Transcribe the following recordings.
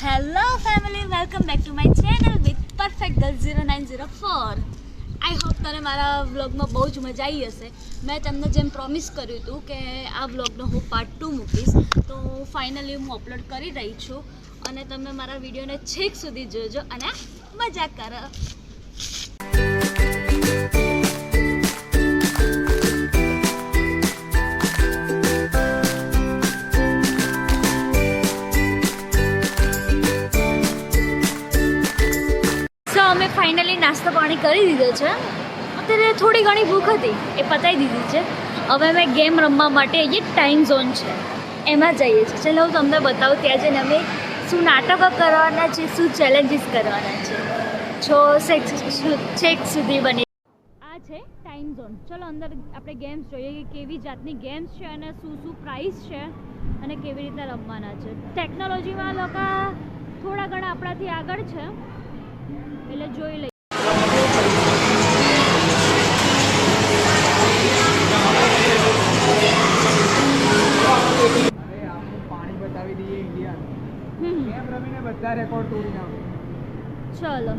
Hello family, welcome back to my channel with perfect girl 0904. I hope તને મારા વ્લોગમાં બહુ જ મજા આવી હશે. મેં તમને જેમ પ્રોમિસ કર્યું હતું કે આ વ્લોગનો હું પાર્ટ 2 મૂકીશ, તો ફાઇનલી હું અપલોડ કરી રહી છું અને તમે મારા વિડીયોને છેક સુધી જોજો અને મજા કરો. અમે ફાઇનલી નાસ્તો પાણી કરી દીધો છે. અત્યારે થોડી ઘણી ભૂખ હતી, એ પતાવી દીધી છે. હવે અમે ગેમ રમવા માટે અહીંયા ટાઈમ ઝોન છે એમાં જઈએ છીએ. ચાલો હું તમને બતાવું ત્યાં જઈને અમે શું નાટકો કરવાના છે, શું ચેલેન્જીસ કરવાના છે. છેક સુધી બની આ છે ટાઈમ ઝોન. ચલો અંદર આપણે ગેમ્સ જોઈએ કે કેવી જાતની ગેમ્સ છે અને શું શું પ્રાઇસ છે અને કેવી રીતે રમવાના છે. ટેકનોલોજીમાં લોકો થોડા ઘણા આપણાથી આગળ છે એટલે જોઈ લઈએ. પાણી બતાવી દઈએ ઇન્ડિયા કેમ રમીને બધા રેકોર્ડ તોડી નાખો. ચલો,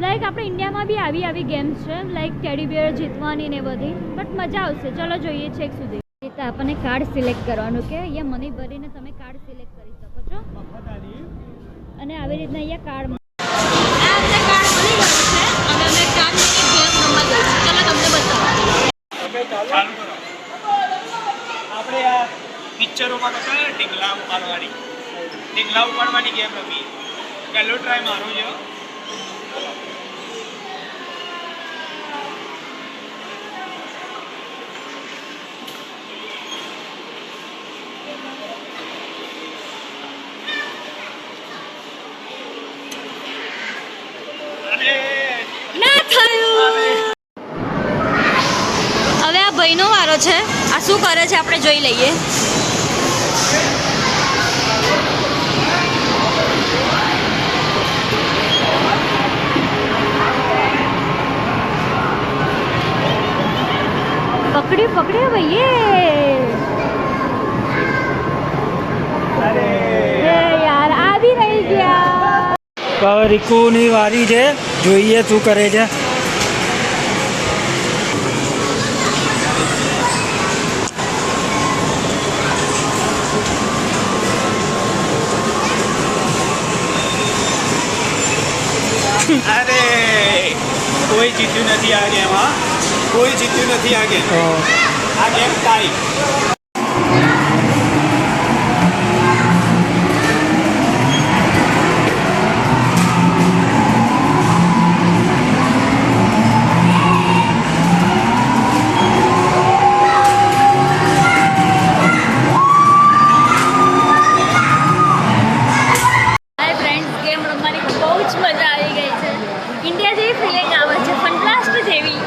લાઈક આપણે ઇન્ડિયામાં બી આવી ગેમ્સ છે, લાઈક ટેડી બિયર જીતવાની ને બધી, બટ મજા આવશે. ચલો જોઈએ છેક સુધી. તો આપણને કાર્ડ સિલેક્ટ કરવાનું કે અહીંયા મની ભરીને તમે કાર્ડ સિલેક્ટ કરી શકો છો અને આવી રીતના અહીંયા કાર્ડ આપણે આ પિક્ચરોમાં તો કયા ઢીંગલા ઉપાડવાની ગેમ રમી. પહેલો ટ્રાય મારો છે. ના થયું. હવે આ ભાઈનો વારો છે. આ શું કરે છે આપણે જોઈ લઈએ. પકડ્યો ભાઈએ. અરે યાર આવી રહી ગયા. રીકુની વારી છે, જોઈએ શું કરે છે. અરે કોઈ જીત્યું નથી આ ગેમ. કોઈ જીત્યું નથી આ ગેમ. આ ગેમ ટાઈ. ઇન્ડિયા જેવી ફિલિંગ આવે છે, ફનબ્લાસ્ટ જેવી.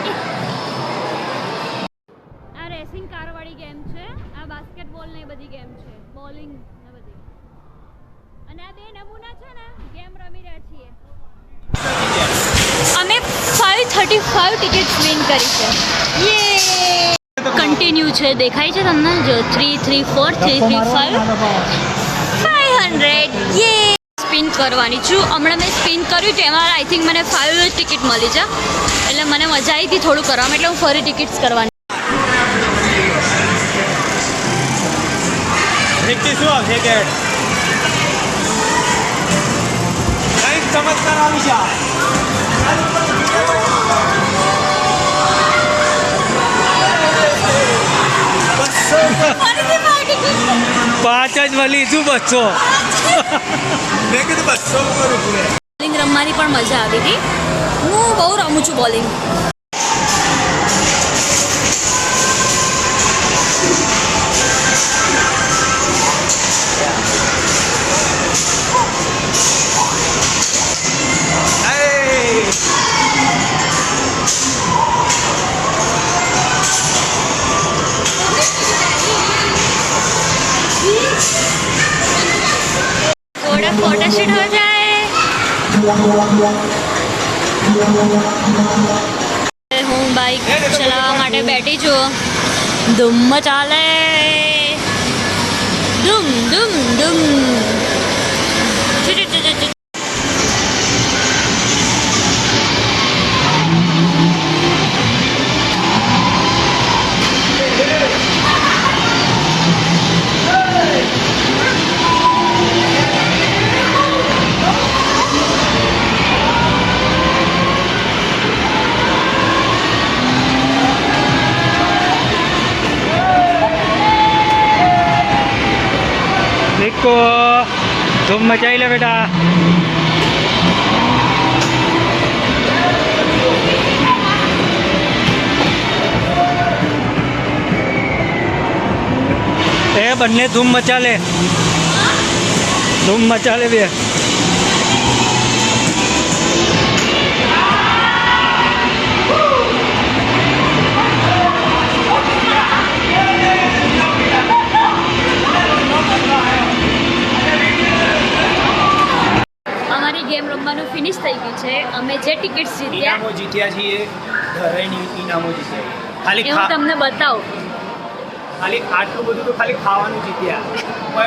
આ રેસિંગ કાર વાળી ગેમ છે. આ બાસ્કેટબોલ ને બધી ગેમ છે, બોલિંગ ને બધી. અને આ બે નમૂના છે ને ગેમ રમી રહ્યા છીએ. અમે 535 ટિકિટ્સ વિન કરી છે. યે કન્ટિન્યુ છે, દેખાય છે તમને? જો 3 3 4 3 3 5 500. યે સ્પિન કરવાની છું. હમણાં મેં સ્પિન કર્યું તો એમાં આઈ થિંક મને 5 ટિકિટ મળી છે, એટલે મને મજા આવી હતી થોડું કરવામાં, એટલે હું ફરી ટિકિટ્સ કરવાની. શું આવશે કે કંઈક ચમત્કાર આવી જાય. 5 જ મળી. શું 200? મેં કીધું 200 કરું પૂરે. બોલિંગ રમવાની પણ મજા આવી હતી. હું બહુ રમું છું બોલિંગ. थोड़ा फोटोशूट हो जाए. હું બાઇક ચલાવવા માટે બેઠી છું. ધૂમ ચાલે, ધૂમ ધૂમ ધૂમ. ધૂમ મચાવી લે બેટા. એ બંને ધૂમ મચા લે. ધૂમ મચા લે બે. અમારી ગેમ રમવાનું ફિનિશ થઈ ગયું છે. અમે જે ટિકિટ્સ જીત્યા ઇનામો જીત્યા છીએ. ઘરેની ઇનામો જીત્યા. ખાલી એ હું તમને બતાવું. ખાલી આટલું બધું તો ખાલી ખાવાનું જીત્યા.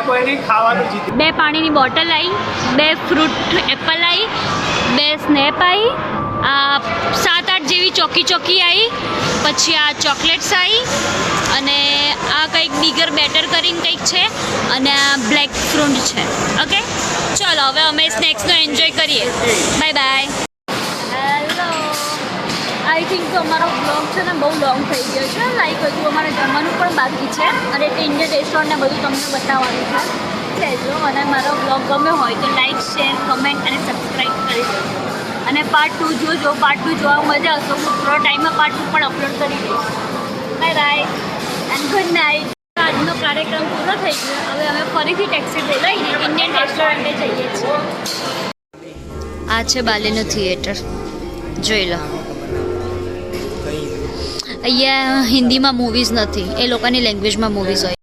કોઈ નહીં ખાવાનું જીત્યું. 2 પાણીની બોટલ આવી, 2 ફ્રૂટ એપલ આવી, 2 સ્નેપ આવી, આ 7-8 જેવી ચોકી આવી, પછી આ ચોકલેટ્સ આવી, અને આ કંઈક બિગર બેટર કરીને કંઈક છે, અને આ બ્લેક ફ્રૂટ છે. ઓકે, ચલો હવે અમે સ્નેક્સનો એન્જોય કરીએ. Bye bye. Hello, I think તો અમારો બ્લોગ છે ને બહુ લોંગ થઈ ગયો છે. લાઈક હજુ અમારે જમવાનું પણ બાકી છે, અને ઇન્ડિયન રેસ્ટોરન્ટ ને બધું તમને બતાવવાનું છે. જો અને મારો બ્લોગ ગમ્યો હોય તો લાઈક, શેર, કમેન્ટ અને સબસ્ક્રાઈબ કરી દો. અને પાર્ટ 2 જોજો. પાર્ટ 2 જોવા મજા આવશે. હું થોડા ટાઈમમાં પાર્ટ 2 પણ અપલોડ કરી દઈશ. Bye bye and good night. આજનો કાર્યક્રમ પૂરો થઈ ગયો. હવે અમે ફરીથી ટેક્સી બોલાવીને ઇન્ડિયન રેસ્ટોરન્ટે જઈએ છીએ. આ છે બાલીનું થિયેટર, જોઈ લો. અહીંયા હિન્દીમાં મૂવીઝ નથી, એ લોકોની લેંગ્વેજમાં મૂવીઝ હોય.